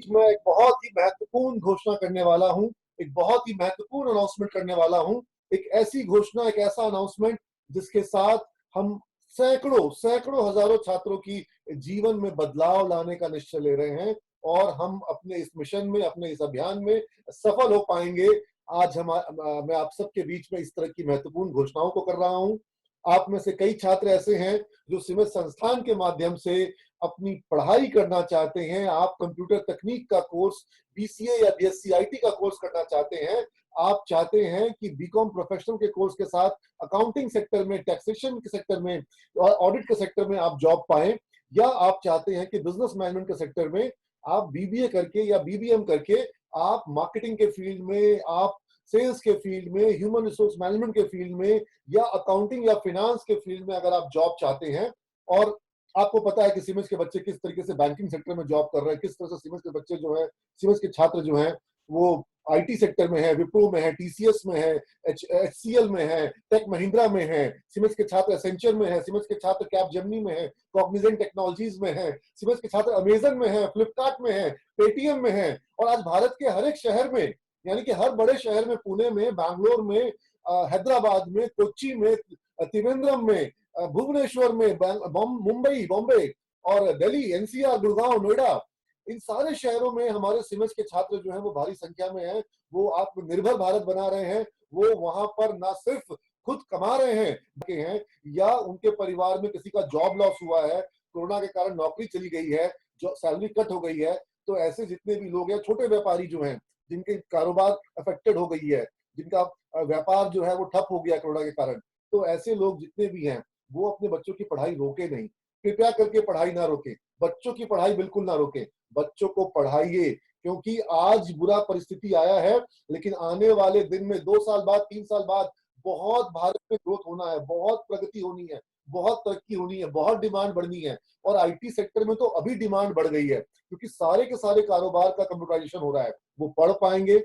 मैं एक बहुत ही महत्वपूर्ण घोषणा करने वाला हूँ, एक बहुत ही महत्वपूर्ण अनाउंसमेंट करने वाला हूँ। एक ऐसी घोषणा, एक ऐसा अनाउंसमेंट जिसके साथ हम सैकड़ों, सैकड़ों हज़ारों छात्रों की जीवन में बदलाव लाने का निश्चय ले रहे हैं और हम अपने इस मिशन में, अपने इस अभियान में सफल हो पाएँगे। आज मैं आप सबके बीच में इस तरह की महत्वपूर्ण घोषणाओं को कर रहा हूँ। आप में से कई छात्र ऐसे हैं जो सिविल संस्थान के माध्यम से अपनी पढ़ाई करना चाहते हैं। आप कंप्यूटर तकनीक का कोर्स, बीसीए या बीएससी आईटी का कोर्स करना चाहते हैं। आप चाहते हैं कि बीकॉम प्रोफेशनल के कोर्स के साथ अकाउंटिंग सेक्टर में, टैक्सेशन के सेक्टर में और ऑडिट के सेक्टर में आप जॉब पाएँ, या आप चाहते हैं कि बिजनेस मैनेजमेंट के सेक्टर में आप बीबीए करके या बीबीएम करके आप मार्केटिंग के फील्ड में, आप सेल्स के फील्ड में, ह्यूमन रिसोर्स मैनेजमेंट के फील्ड में या अकाउंटिंग या फाइनेंस के फील्ड में अगर आप जॉब चाहते हैं। और आपको पता है कि सीमेंस के बच्चे किस तरीके से बैंकिंग सेक्टर में जॉब कर रहे हैं, किस तरह से सीमेंस के बच्चे जो हैं, सीमेंस के छात्र जो हैं, वो आईटी सेक्टर में है, विप्रो में है, टीसीएस में है, एचसीएल में है, टेक महिंद्रा में है। सीमेंस के छात्र एसेंचर में है, सीमेंस के छात्र कैपजेमिनी में है, कॉग्निजेंट टेक्नोलॉजीज में है, सीमेंस के छात्र अमेजन में है, फ्लिपकार्ट में है, पेटीएम में है। और आज भारत के हर एक शहर में, यानी कि हर बड़े शहर में, पुणे में, बैंगलोर में, हैदराबाद में, कोच्चि में, त्रिवेंद्रम में, भुवनेश्वर में, मुंबई, बॉम्बे और दिल्ली, एनसीआर, गुड़गांव, नोएडा, इन सारे शहरों में हमारे सीमेंस के छात्र जो हैं वो भारी संख्या में हैं। वो आत्मनिर्भर भारत बना रहे हैं। वो वहां पर ना सिर्फ खुद कमा रहे हैं या उनके परिवार में किसी का जॉब लॉस हुआ है, कोरोना के कारण नौकरी चली गई है, जो सैलरी कट हो गई है, तो ऐसे जितने भी लोग हैं, छोटे व्यापारी जो हैं, जिनके कारोबार अफेक्टेड हो गई है, जिनका व्यापार जो है वो ठप हो गया कोरोना के कारण, तो ऐसे लोग जितने भी हैं वो अपने बच्चों की पढ़ाई रोके नहीं। कृपया करके पढ़ाई ना रोकें। बच्चों की पढ़ाई बिल्कुल ना रोकें। बच्चों को पढ़ाइए, क्योंकि आज बुरा परिस्थिति आया है, लेकिन आने वाले दिन में 2 साल बाद, 3 साल बाद बहुत भारत में ग्रोथ होना है, बहुत प्रगति होनी है, बहुत तरक्की होनी है, बहुत डिमांड बढ़नी है। और आईटी सेक्टर में तो अभी डिमांड बढ़ गई है, क्योंकि सारे के सारे कारोबार का कंप्यूटराइजेशन हो रहा है। वो पढ़ पाएंगे।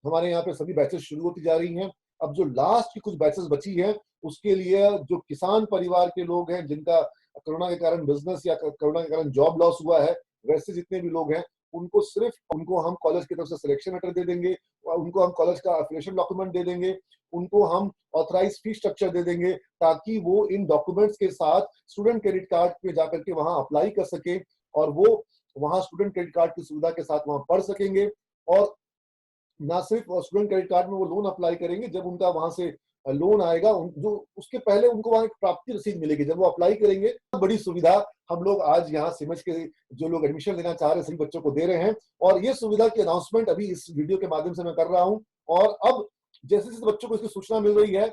हमारे यहाँ पे सभी बैचेस शुरू होती जा रही हैं। अब जो लास्ट की कुछ बैचेस बची हैं, उसके लिए जो किसान परिवार के लोग हैं, जिनका कोरोना के कारण बिजनेस या कोरोना के कारण जॉब लॉस हुआ है, वैसे जितने भी लोग हैं, उनको हम कॉलेज की तरफ से सिलेक्शन लेटर दे देंगे, और उनको हम कॉलेज का एफिलिएशन डॉक्यूमेंट दे देंगे, उनको हम ऑथराइज्ड फी स्ट्रक्चर दे देंगे, ताकि वो इन डॉक्यूमेंट्स के साथ स्टूडेंट क्रेडिट कार्ड पे जाकर के वहां अप्लाई कर सके और वो वहां स्टूडेंट क्रेडिट कार्ड की सुविधा के साथ वहां पढ़ सकेंगे। और ना सिर्फ स्टूडेंट क्रेडिट कार्ड में वो लोन अप्लाई करेंगे, जब उनका वहां से लोन आएगा, जो उसके पहले उनको वहां एक प्राप्ति रसीद मिलेगी जब वो अप्लाई करेंगे। बड़ी सुविधा हम लोग आज यहाँ सिमज के जो लोग एडमिशन लेना चाह रहे हैं सभी बच्चों को दे रहे हैं, और ये सुविधा की अनाउंसमेंट अभी इस वीडियो के माध्यम से मैं कर रहा हूँ। और अब जैसे जैसे बच्चों को इसकी सूचना मिल रही है,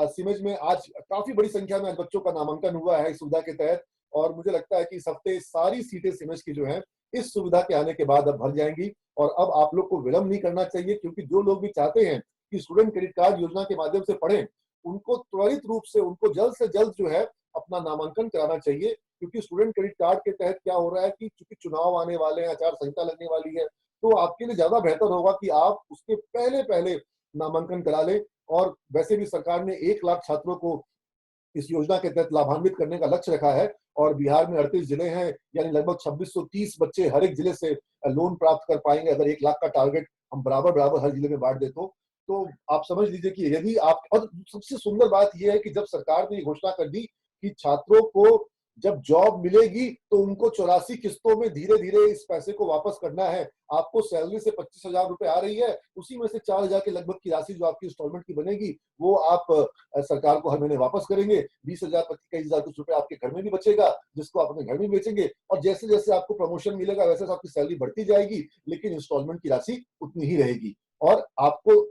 सिमज में आज काफी बड़ी संख्या में आज बच्चों का नामांकन हुआ है इस सुविधा के तहत, और मुझे लगता है कि इस हफ्ते सारी सीटें सिमज की जो है इस सुविधा के आने के बाद अब भर जाएंगी। और अब आप लोग को विलंब नहीं करना चाहिए, क्योंकि जो लोग भी चाहते हैं कि स्टूडेंट क्रेडिट कार्ड योजना के माध्यम से पढ़ें, उनको त्वरित रूप से, उनको जल्द से जल्द जो है अपना नामांकन कराना चाहिए। क्योंकि स्टूडेंट क्रेडिट कार्ड के तहत क्या हो रहा है कि चूंकि चुनाव आने वाले हैं, आचार संहिता लगने वाली है, तो आपके लिए ज्यादा बेहतर होगा कि आप उसके पहले पहले नामांकन करा लें। और वैसे भी सरकार ने 1 लाख छात्रों को इस योजना के तहत लाभान्वित करने का लक्ष्य रखा है, और बिहार में 38 जिले हैं, यानी लगभग 2630 बच्चे हर एक जिले से लोन प्राप्त कर पाएंगे। अगर 1 लाख का टारगेट हम बराबर बराबर हर जिले में बांट दे तो आप समझ लीजिए कि यदि आप, और सबसे सुंदर बात यह है कि जब सरकार ने घोषणा कर दी कि छात्रों को जब जॉब मिलेगी तो उनको 84 किस्तों में धीरे धीरे इस पैसे को वापस करना है। आपको सैलरी से 25,000 रुपए आ रही है, उसी में से 4,000 के लगभग की राशि जो आपकी इंस्टॉलमेंट की बनेगी, वो आप सरकार को हर महीने वापस करेंगे। 20,000, 25,000 कुछ रुपए आपके घर में भी बचेगा, जिसको आप अपने घर में बेचेंगे। और जैसे जैसे आपको प्रमोशन मिलेगा, वैसे आपकी सैलरी बढ़ती जाएगी, लेकिन इंस्टॉलमेंट की राशि उतनी ही रहेगी। और आपको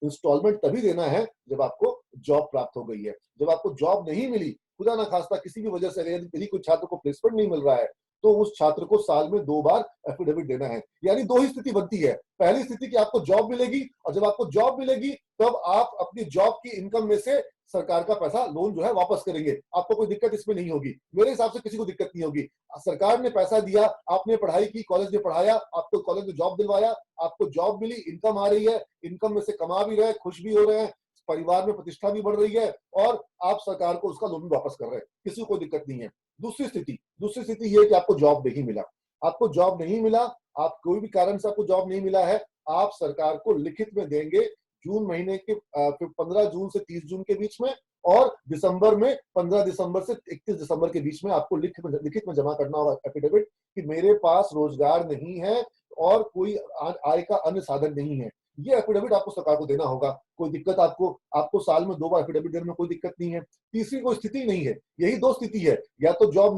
इंस्टॉलमेंट तभी देना है जब आपको जॉब प्राप्त हो गई है। जब आपको जॉब नहीं मिली, खुदा ना खास्ता किसी भी वजह से यदि कोई छात्र को प्लेसमेंट नहीं मिल रहा है, तो उस छात्र को साल में 2 बार एफिडेविट देना है। यानी 2 ही स्थिति बनती है। पहली स्थिति कि आपको जॉब मिलेगी, और जब आपको जॉब मिलेगी तब आप अपनी जॉब की इनकम में से सरकार का पैसा, लोन जो है वापस करेंगे। आपको कोई दिक्कत इसमें नहीं होगी, मेरे हिसाब से किसी को दिक्कत नहीं होगी। सरकार ने पैसा दिया, आपने पढ़ाई की, कॉलेज में पढ़ाया, आपको कॉलेज में जॉब दिलवाया, आपको जॉब मिली, इनकम आ रही है, इनकम में से कमा भी रहे, खुश भी हो रहे हैं, परिवार में प्रतिष्ठा भी बढ़ रही है, और आप सरकार को उसका लोन भी वापस कर रहे हैं, किसी को कोई दिक्कत नहीं है। दूसरी स्थिति ये है कि आपको जॉब नहीं मिला। आपको जॉब नहीं मिला, आप कोई भी कारण से आपको जॉब नहीं मिला है, आप सरकार को लिखित में देंगे जून महीने के 15 जून से 30 जून के बीच में, और दिसंबर में 15 दिसंबर से 31 दिसंबर के बीच में आपको लिखित में जमा करना होगा एफिडेविट कि मेरे पास रोजगार नहीं है और कोई आय का अन्य साधन नहीं है। ये एफिडेविट आपको सरकार को देना होगा। कोई दिक्कत आपको आपको साल में 2 बार एफिडेविट देने में कोई दिक्कत नहीं है। तीसरी कोई स्थिति नहीं है। यही 2 स्थिति है, या तो जॉब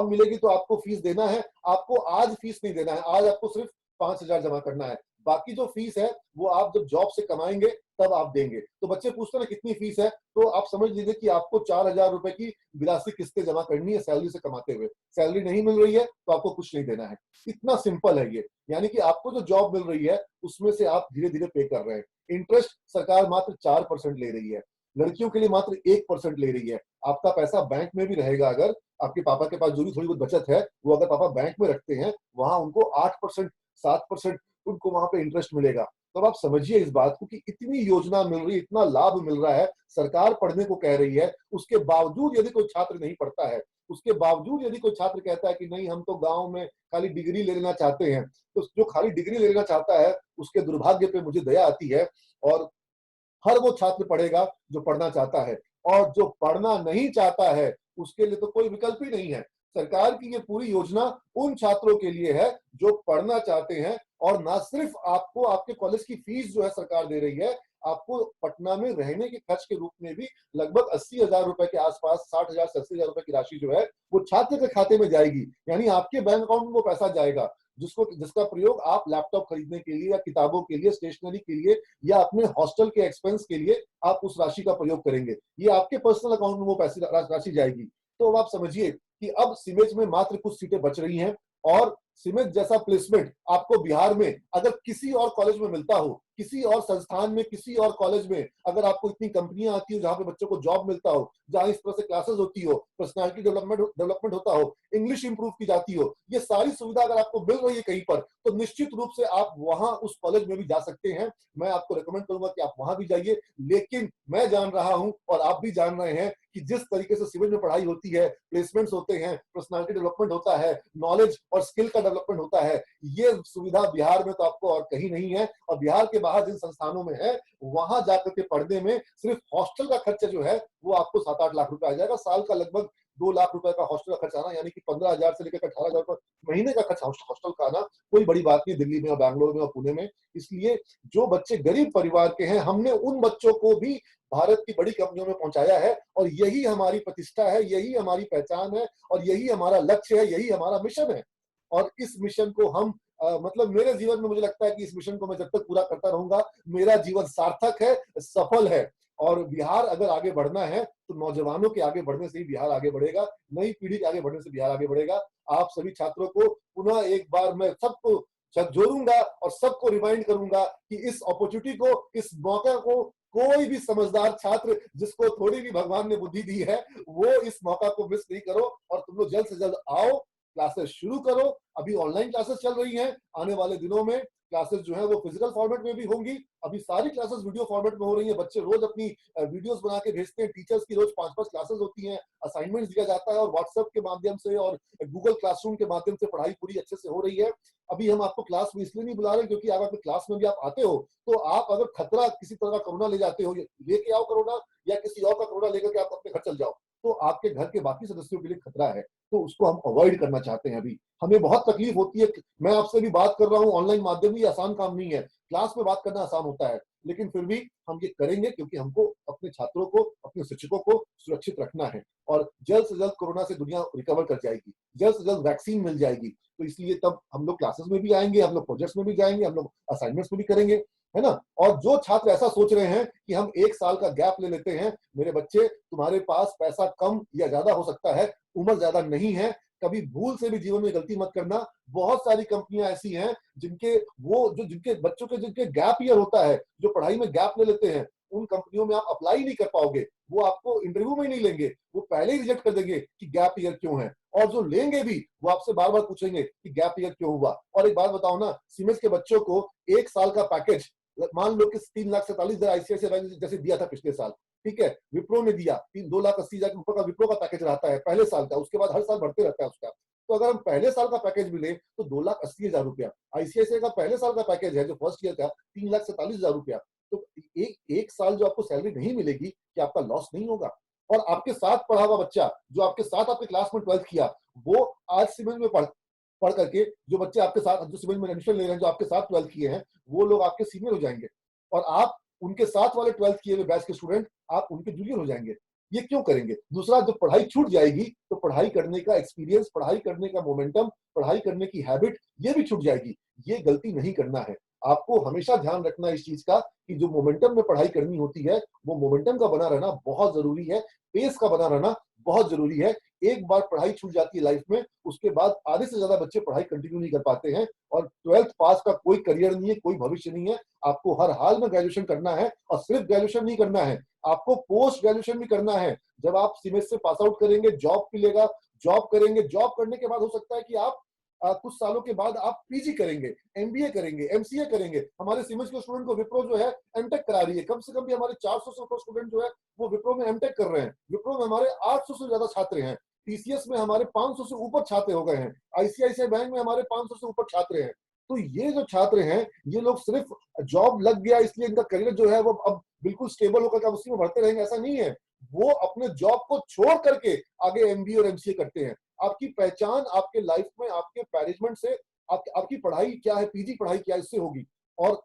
मिलेगी तो आपको फीस देना है, आपको आज फीस नहीं देना है, आज आपको सिर्फ 5,000 जमा करना है। बाकी जो फीस है वो आप जब जॉब से कमाएंगे तब आप देंगे। तो बच्चे पूछते हैं ना कितनी फीस है, तो आप समझ लीजिए कि आपको 4,000 रुपए की 82 किस्तें जमा करनी है सैलरी से कमाते हुए। सैलरी नहीं मिल रही है तो आपको कुछ नहीं देना है। इतना सिंपल है ये। यानी कि आपको जो जॉब मिल रही है उसमें से आप धीरे-धीरे पे कर रहे हैं। इंटरेस्ट सरकार मात्र 4% ले रही है। लड़कियों के लिए मात्र 1% ले रही है। आपका पैसा बैंक में भी रहेगा, अगर आपके पापा के पास जो भी थोड़ी बहुत बचत है, वो अगर पापा बैंक में रखते हैं, वहां उनको 8%, 7% उनको वहां पे इंटरेस्ट मिलेगा। तो अब आप समझिए इस बात को कि इतनी योजना मिल रही है, इतना लाभ मिल रहा है, सरकार पढ़ने को कह रही है, उसके बावजूद यदि कोई छात्र नहीं पढ़ता है, उसके बावजूद यदि कोई छात्र कहता है कि नहीं हम तो गाँव में खाली डिग्री ले लेना चाहते हैं, तो जो खाली डिग्री ले लेना चाहता है, उसके दुर्भाग्य पे मुझे दया आती है। और हर वो छात्र पढ़ेगा जो पढ़ना चाहता है, और जो पढ़ना नहीं चाहता है उसके लिए तो कोई विकल्प ही नहीं है। सरकार की ये पूरी योजना उन छात्रों के लिए है जो पढ़ना चाहते हैं, और ना सिर्फ आपको आपके कॉलेज की फीस जो है सरकार दे रही है, आपको पटना में रहने के खर्च के रूप में भी लगभग 80,000 रुपए के आसपास, 60,000 से 80,000 रुपए की राशि जो है वो छात्र के खाते में जाएगी। यानी आपके बैंक अकाउंट में वो पैसा जाएगा जिसका प्रयोग आप लैपटॉप खरीदने के लिए या किताबों के लिए, स्टेशनरी के लिए या अपने हॉस्टल के एक्सपेंस के लिए आप उस राशि का प्रयोग करेंगे। ये आपके पर्सनल अकाउंट में वो पैसे राशि जाएगी। तो अब आप समझिए कि अब सिमेज में मात्र कुछ सीटें बच रही हैं, और सिमेज जैसा प्लेसमेंट आपको बिहार में अगर किसी और कॉलेज में मिलता हो, किसी और संस्थान में, किसी और कॉलेज में अगर आपको इतनी कंपनियां आती हो जहां पे बच्चों को जॉब मिलता हो, जहां इस तरह से क्लासेस होती हो, पर्सनालिटी डेवलपमेंट होता हो, इंग्लिश इंप्रूव की जाती हो, ये सारी सुविधा अगर आपको मिल रही है कहीं पर, तो निश्चित रूप से आप वहां उस कॉलेज में भी जा सकते हैं। मैं आपको रिकमेंड करूंगा कि आप वहां भी जाइए। लेकिन मैं जान रहा हूं और आप भी जान रहे हैं कि जिस तरीके से सिविल में पढ़ाई होती है, प्लेसमेंट्स होते हैं, पर्सनालिटी डेवलपमेंट होता है, नॉलेज और स्किल का डेवलपमेंट होता है, ये सुविधा बिहार में तो आपको और कहीं नहीं है। और बिहार के बाहर जिन संस्थानों में है, वहां जाकर के पढ़ने में सिर्फ हॉस्टल का खर्चा जो है वो आपको 7-8 लाख रुपए आ जाएगा। साल का लगभग 2 लाख रुपए का हॉस्टल का खर्च आना, यानी कि 15,000 से लेकर 18,000 रुपए महीने का खर्च हॉस्टल का आना कोई बड़ी बात नहीं दिल्ली में और बैंगलोर में और पुणे में। इसलिए जो बच्चे गरीब परिवार के हैं, हमने उन बच्चों को भी भारत की बड़ी कंपनियों में पहुंचाया है, और यही हमारी प्रतिष्ठा है, यही हमारी पहचान है, और यही हमारा लक्ष्य है, यही हमारा मिशन है। और इस मिशन को हम मतलब मेरे जीवन में मुझे लगता है कि इस मिशन को मैं जब तक पूरा करता रहूंगा, मेरा जीवन सार्थक है, सफल है। और बिहार अगर आगे बढ़ना है तो नौजवानों के आगे बढ़ने से ही बिहार आगे बढ़ेगा, नई पीढ़ी के आगे बढ़ने से बिहार आगे बढ़ेगा। आप सभी छात्रों को पुनः एक बार मैं सबको झकझोरूंगा और सबको रिमाइंड करूंगा कि इस अपॉर्चुनिटी को, इस मौका को कोई भी समझदार छात्र जिसको थोड़ी भी भगवान ने बुद्धि दी है, वो इस मौका को मिस नहीं करो, और तुम लोग जल्द से जल्द आओ, क्लासेस शुरू करो। अभी ऑनलाइन क्लासेस चल रही हैं, आने वाले दिनों में क्लासेस जो है वो फिजिकल फॉर्मेट में भी होंगी। अभी सारी क्लासेस वीडियो फॉर्मेट में हो रही है। बच्चे रोज अपनी वीडियोस बना के भेजते हैं, टीचर्स की रोज 5-5 क्लासेस होती हैं, असाइनमेंट्स दिया जाता है, और व्हाट्सएप के माध्यम से और गूगल क्लासरूम के माध्यम से पढ़ाई पूरी अच्छे से हो रही है। अभी हम आपको क्लास में इसलिए नहीं बुला रहे क्योंकि अगर आपके क्लास में भी आप आते हो, तो आप अगर खतरा किसी तरह का कोरोना ले जाते हो, लेके आओ कोरोना, या किसी और का कोरोना लेकर के आप अपने घर चल जाओ, तो आपके घर के बाकी सदस्यों के लिए खतरा है। तो उसको हम अवॉइड करना चाहते हैं। अभी हमें बहुत तकलीफ होती है, मैं आपसे भी बात कर रहा हूँ ऑनलाइन माध्यम, ये आसान काम नहीं है। क्लास में बात करना आसान होता है, लेकिन फिर भी हम ये करेंगे क्योंकि हमको अपने छात्रों को, अपने शिक्षकों को सुरक्षित रखना है। और जल्द से जल्द कोरोना से दुनिया रिकवर कर जाएगी, जल्द से जल्द वैक्सीन मिल जाएगी। तो इसलिए तब हम लोग क्लासेस में भी आएंगे, हम लोग प्रोजेक्ट्स में भी जाएंगे, हम लोग असाइनमेंट्स में भी करेंगे, है ना। और जो छात्र ऐसा सोच रहे हैं कि हम 1 साल का गैप ले लेते हैं, मेरे बच्चे, तुम्हारे पास पैसा कम या ज्यादा हो सकता है, उम्र ज्यादा नहीं है। कभी भूल से भी जीवन में गलती मत करना। बहुत सारी कंपनियां ऐसी हैं जिनके बच्चों के जिनके गैप ईयर होता है, जो पढ़ाई में गैप ले लेते हैं, उन कंपनियों में आप अप्लाई नहीं कर पाओगे। वो आपको इंटरव्यू में ही नहीं लेंगे, वो पहले ही रिजेक्ट कर देंगे कि गैप ईयर क्यों है। और जो लेंगे भी, वो आपसे बार बार पूछेंगे कि गैप ईयर क्यों हुआ। और एक बात बताओ ना, सीमेंस के बच्चों को 1 साल का पैकेज, मान लो कि 3,47,000 आईसीआईसीआई बैंक जैसे दिया था पिछले साल, ठीक है, विप्रो ने दिया 2,80,000 के ऊपर का विप्रो का पैकेज रहता है पहले साल का, उसके बाद हर साल बढ़ते रहता है उसका। तो अगर हम पहले साल का पैकेज भी लें तो 2,80,000 रुपया। आईसीआईसीआई का पहले साल का पैकेज है जो फर्स्ट ईयर का 3,47,000 रुपया। तो एक साल जो आपको सैलरी नहीं मिलेगी, क्या आपका लॉस नहीं होगा? और आपके साथ पढ़ा हुआ बच्चा जो आपके साथ आपके क्लास में 12th किया, वो आज सिविल में पढ़ करके जो बच्चे आपके साथ जो सिविल में एडमिशन ले रहे हैं, जो आपके साथ 12th किए हैं, वो लोग आपके सीनियर हो जाएंगे और आप उनके साथ वाले 12th किए हुए बैच के स्टूडेंट आप उनके जूनियर हो जाएंगे। ये क्यों करेंगे? दूसरा, जब पढ़ाई छूट जाएगी तो पढ़ाई करने का एक्सपीरियंस, पढ़ाई करने का मोमेंटम, पढ़ाई करने की हैबिट, ये भी छूट जाएगी। ये गलती नहीं करना है। आपको हमेशा ध्यान रखना है इस चीज का कि जो मोमेंटम में पढ़ाई करनी होती है, वो मोमेंटम का बना रहना बहुत जरूरी है, पेस का बना रहना बहुत जरूरी है। एक बार पढ़ाई छूट जाती है लाइफ में, उसके बाद आधे से ज्यादा बच्चे पढ़ाई कंटिन्यू नहीं कर पाते हैं और 12th पास का कोई करियर नहीं है, कोई भविष्य नहीं है। आपको हर हाल में ग्रेजुएशन करना है और सिर्फ ग्रेजुएशन नहीं करना है, आपको पोस्ट ग्रेजुएशन भी करना है। जब आप सीमेज से पास आउट करेंगे, जॉब मिलेगा, जॉब करेंगे, जॉब करने के बाद हो सकता है कि आप कुछ सालों के बाद आप पीजी करेंगे, एमबीए करेंगे, एमसीए करेंगे। हमारे सीमेज के स्टूडेंट को विप्रो जो है एमटेक करा रही है। कम से कम भी हमारे 400 से ऊपर स्टूडेंट जो है वो विप्रो में एमटेक कर रहे हैं। विप्रो में हमारे 800 से ज्यादा छात्र हैं। टीसीएस में हमारे 500 से ऊपर छात्र हो गए हैं। आईसीआईसीआई बैंक में हमारे 500 से ऊपर छात्र हैं। तो ये जो छात्र हैं, ये लोग सिर्फ जॉब लग गया इसलिए इनका करियर जो है वो अब बिल्कुल स्टेबल होकर उसी में बढ़ते रहेंगे, ऐसा नहीं है। वो अपने जॉब को छोड़ करके आगे एमबीए और एमसीए करते हैं। आपकी पहचान आपके लाइफ में आपके मैनेजमेंट से, आपकी पढ़ाई क्या है, पीजी पढ़ाई क्या है, इससे होगी। और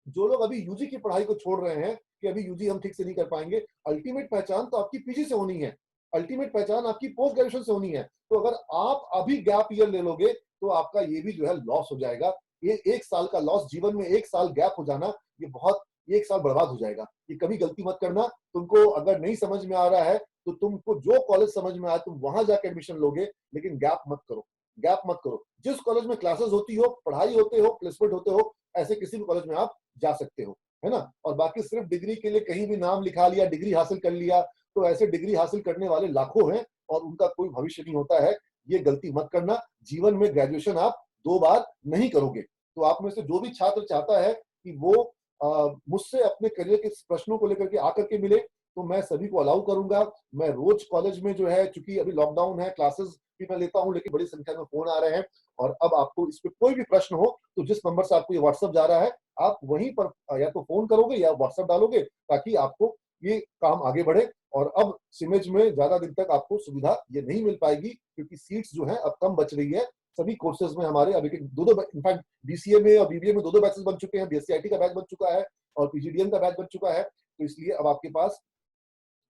जो लोग अभी यूजी की पढ़ाई को छोड़ रहे हैं कि अभी यूजी हम ठीक से नहीं कर पाएंगे, अल्टीमेट पहचान तो आपकी पीजी से होनी है, अल्टीमेट पहचान आपकी पोस्ट ग्रेजुएशन से होनी है। तो अगर आप अभी गैप ईयर ले लोगे तो आपका ये भी जो है लॉस हो जाएगा। ये एक साल का लॉस, जीवन में एक साल गैप हो जाना, ये बहुत, एक साल बर्बाद हो जाएगा। ये कभी गलती मत करना। तुमको अगर नहीं समझ में आ रहा है तो तुमको जो कॉलेज समझ में आए तुम वहां जाकर एडमिशन लोगे, लेकिन गैप मत करो, गैप मत करो। जिस कॉलेज में क्लासेस होती हो, पढ़ाई होते हो, प्लेसमेंट होते हो, ऐसे किसी भी कॉलेज में आप जा सकते हो, है ना। और बाकी सिर्फ डिग्री के लिए कहीं भी नाम लिखा लिया, डिग्री हासिल कर लिया, तो ऐसे डिग्री हासिल करने वाले लाखों हैं और उनका कोई भविष्य नहीं होता है। ये गलती मत करना। जीवन में ग्रेजुएशन आप 2 बार नहीं करोगे। तो आप में से जो भी छात्र चाहता है कि वो मुझसे अपने करियर के प्रश्नों को लेकर के आकर के मिले, तो मैं सभी को अलाउ करूंगा। मैं रोज कॉलेज में जो है, चूंकि अभी लॉकडाउन है, क्लासेस भी मैं लेता हूं, लेकिन बड़ी संख्या में फोन आ रहे हैं। और अब आपको इस पे कोई भी प्रश्न हो तो जिस नंबर से आपको ये व्हाट्सएप जा रहा है, आप वहीं पर या तो फोन करोगे या व्हाट्सएप डालोगे, ताकि आपको ये काम आगे बढ़े। और अब सिमेज में ज्यादा दिन तक आपको सुविधा ये नहीं मिल पाएगी, क्योंकि सीट्स जो है अब कम बच रही है। सभी कोर्सेज में हमारे अभी दो दो, इनफैक्ट बीसीए में और बीबीए में दो बैचेस बन चुके हैं। बीएससी आईटी का बैच बन चुका है और पीजीडीएम का बैच बन चुका है। तो इसलिए अब आपके पास,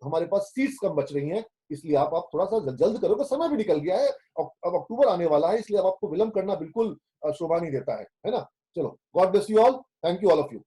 हमारे पास सीट्स कम बच रही हैं। इसलिए आप थोड़ा सा जल्द करोगे, समय भी निकल गया है। अब अक्टूबर आने वाला है, इसलिए अब आपको विलंब करना बिल्कुल शोभा नहीं देता है ना। चलो, God bless you all, thank you all of you.